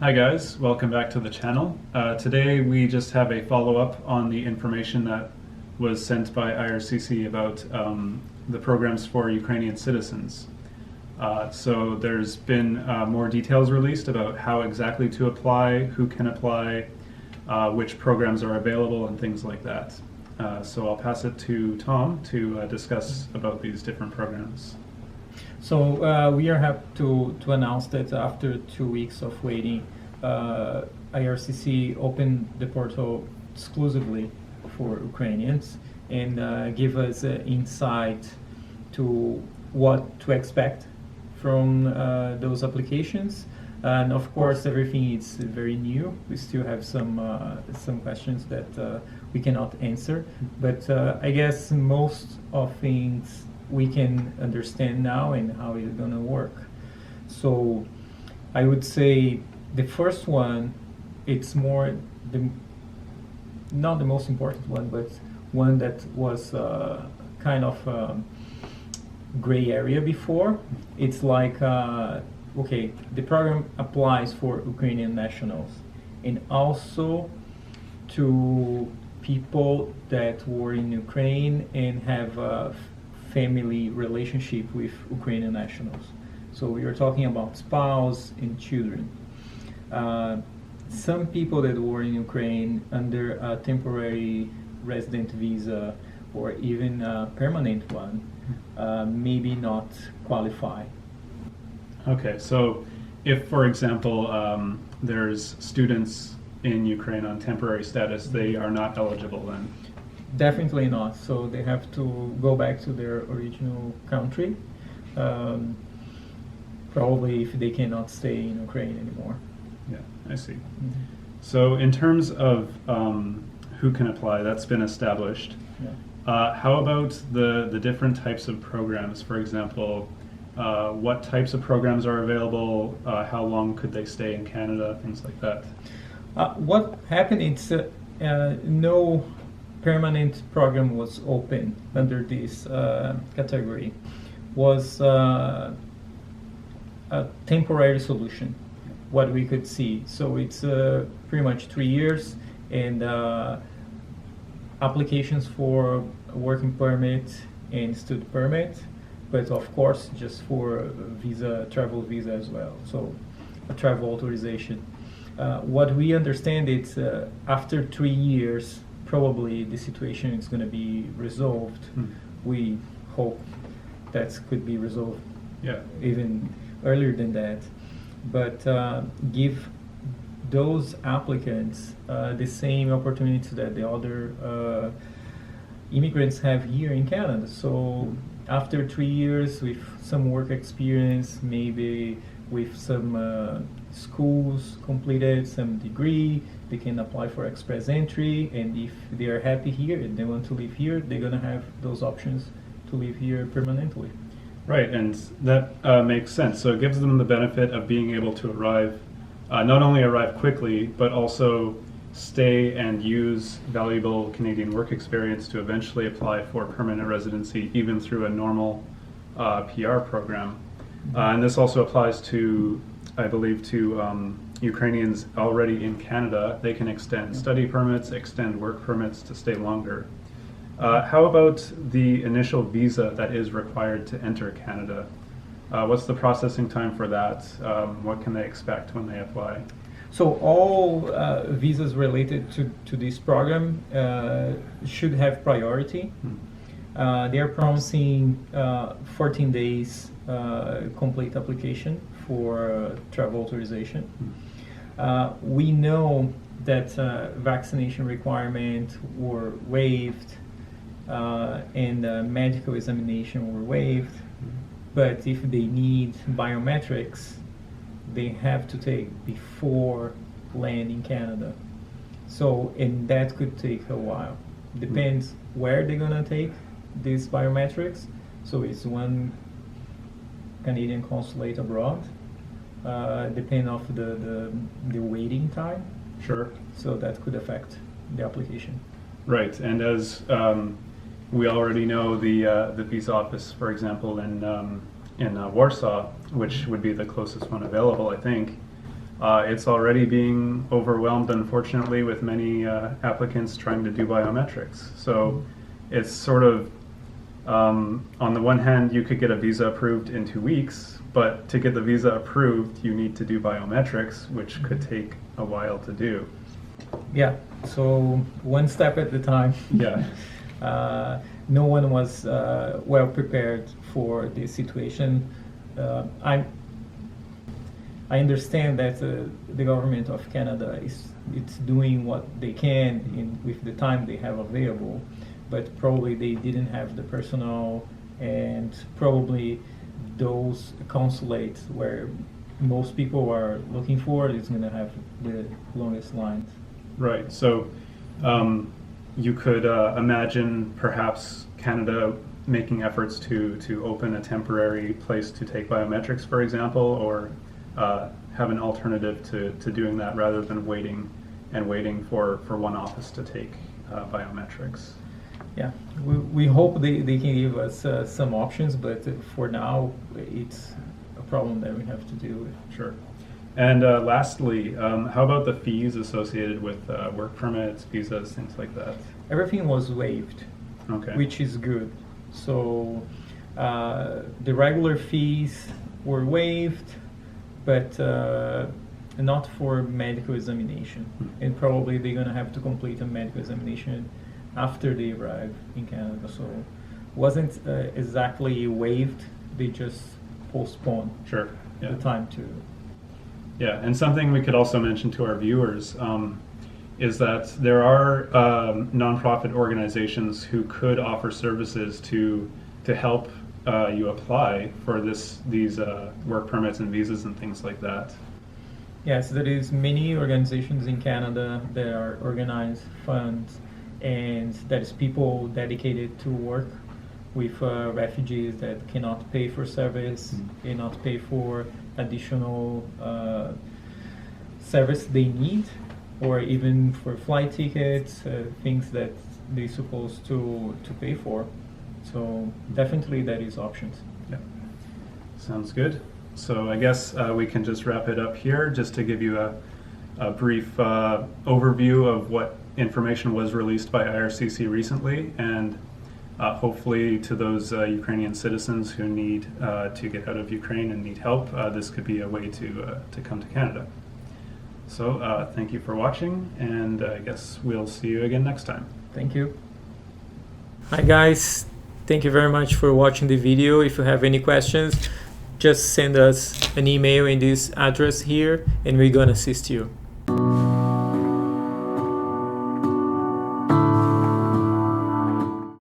Hi guys, welcome back to the channel. Today we just have a follow-up on the information that was sent by IRCC about the programs for Ukrainian citizens. So there's been more details released about how exactly to apply, who can apply, which programs are available, and things like that. So I'll pass it to Tom to discuss about these different programs. So we are happy to announce that after 2 weeks of waiting, IRCC opened the portal exclusively for Ukrainians and give us insight to what to expect from those applications. And of course, everything is very new. We still have some questions that we cannot answer, but I guess most of things we can understand now and how it's going to work. So I would say the first one, it's more not the most important one, but one that was kind of gray area before. It's like okay, the program applies for Ukrainian nationals and also to people that were in Ukraine and have a family relationship with Ukrainian nationals. So we are talking about spouse and children. Some people that were in Ukraine under a temporary resident visa or even a permanent one maybe not qualify. Okay, so if, for example, there's students in Ukraine on temporary status, they are not eligible then? Definitely not. So they have to go back to their original country, probably if they cannot stay in Ukraine anymore. Yeah, I see. Mm-hmm. So in terms of who can apply, that's been established. Yeah. How about the different types of programs? For example, what types of programs are available? How long could they stay in Canada? Things like that. What happened is no permanent program was open under this category. Was a temporary solution, what we could see. So it's pretty much 3 years, and applications for working permit and student permit, but of course just for visa, travel visa as well. So a travel authorization. What we understand is after 3 years, probably the situation is going to be resolved. We hope that could be resolved even earlier than that. But give those applicants the same opportunity that the other immigrants have here in Canada. So after 3 years with some work experience, maybe with some schools completed, some degree, they can apply for express entry, and if they are happy here and they want to live here, they're going to have those options to live here permanently. Right, and that makes sense. So it gives them the benefit of being able to arrive, not only arrive quickly, but also stay and use valuable Canadian work experience to eventually apply for permanent residency, even through a normal PR program. And this also applies to, I believe, to Ukrainians already in Canada. They can extend study permits, extend work permits to stay longer. How about the initial visa that is required to enter Canada? What's the processing time for that? What can they expect when they apply? So all visas related to this program should have priority. They are promising 14 days complete application for travel authorization. We know that vaccination requirements were waived and medical examination were waived, but if they need biometrics, they have to take before landing Canada. So, and that could take a while. Depends where they're gonna take these biometrics. So it's one Canadian consulate abroad. Depend of the waiting time. Sure. So that could affect the application. Right, and as we already know, the visa office, for example, in Warsaw, which would be the closest one available, I think, It's already being overwhelmed, unfortunately, with many applicants trying to do biometrics. So it's sort of, on the one hand, you could get a visa approved in 2 weeks, but to get the visa approved, you need to do biometrics, which could take a while to do. Yeah, so one step at a time. Yeah. No one was well prepared for this situation. I understand that the government of Canada it's doing what they can with the time they have available, but probably they didn't have the personnel, and probably those consulates where most people are looking for is going to have the longest lines. Right. So you could imagine perhaps Canada making efforts to open a temporary place to take biometrics, for example, or have an alternative to doing that rather than waiting for one office to take biometrics. Yeah, we hope they can give us some options, but for now it's a problem that we have to deal with. Sure. And lastly, how about the fees associated with work permits, visas, things like that? Everything was waived, Okay. which is good. So the regular fees were waived, but not for medical examination. And probably they're going to have to complete a medical examination after they arrive in Canada. So wasn't exactly waived, they just postponed Sure. Yeah. the time to. Yeah, and something we could also mention to our viewers is that there are nonprofit organizations who could offer services to help you apply for these work permits and visas and things like that. Yes, there is many organizations in Canada that are organized funds, and that is people dedicated to work with refugees that cannot pay for service, cannot pay for additional service they need, or even for flight tickets, things that they're supposed to pay for. So definitely that is options. Yeah, sounds good. So I guess we can just wrap it up here, just to give you a brief overview of what information was released by IRCC recently, and hopefully to those Ukrainian citizens who need to get out of Ukraine and need help, this could be a way to come to Canada. So thank you for watching, and I guess we'll see you again next time. Thank you. Hi guys, thank you very much for watching the video. If you have any questions, just send us an email in this address here and we're gonna assist you.